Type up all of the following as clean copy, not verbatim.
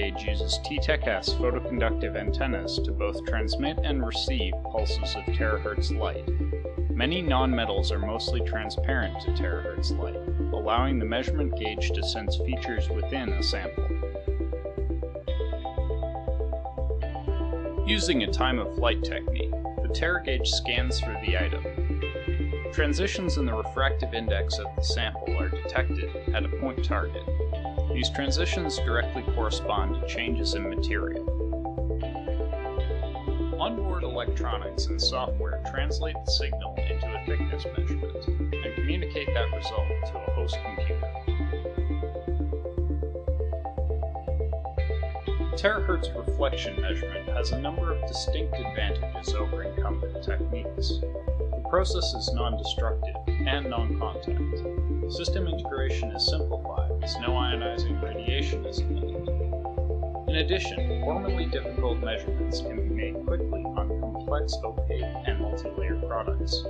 gauge uses TeTechS photoconductive antennas to both transmit and receive pulses of terahertz light. Many nonmetals are mostly transparent to terahertz light, allowing the measurement gauge to sense features within a sample. Using a time-of-flight technique, the TeraGauge scans through the item. Transitions in the refractive index of the sample are detected at a point target. These transitions directly correspond to changes in material. Onboard electronics and software translate the signal into a thickness measurement and communicate that result to a host computer. Terahertz reflection measurement has a number of distinct advantages over incumbent techniques. The process is non-destructive and non-contact. System integration is simplified as no ionizing radiation is emitted. In addition, formerly difficult measurements can be made quickly on complex opaque and multi-layer products.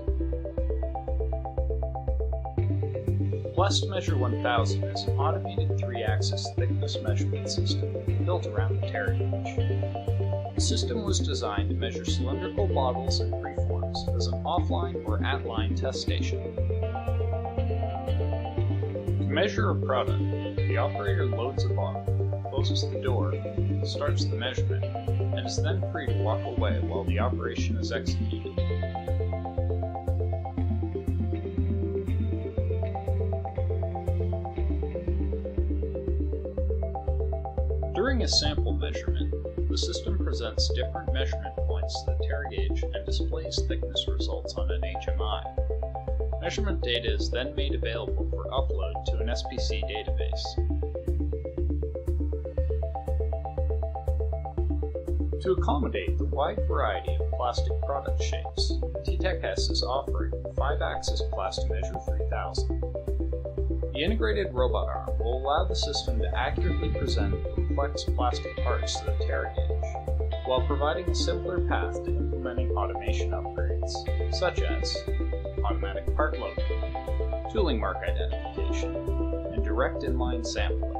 PlastiMeasure 1000 is an automated 3-axis thickness measurement system built around the TeraGauge. The system was designed to measure cylindrical bottles and preforms as an offline or at-line test station. To measure a product, the operator loads a bottle, closes the door, starts the measurement, and is then free to walk away while the operation is executed. During a sample measurement, the system presents different measurement points to the TeraGauge and displays thickness results on an HMI. Measurement data is then made available for upload to an SPC database. To accommodate the wide variety of plastic product shapes, TeTechS is offering the 5-axis PlastiMeasure 3000. The integrated robot arm will allow the system to accurately present complex plastic parts to the TeraGauge, while providing a simpler path to implementing automation upgrades, such as automatic part loading, tooling mark identification, and direct inline sampling.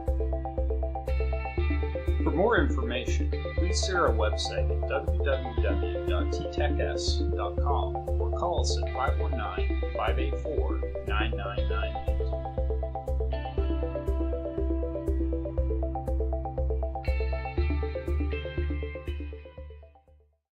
For more information, please see our website at www.tetechs.com or call us at 519-584-9999.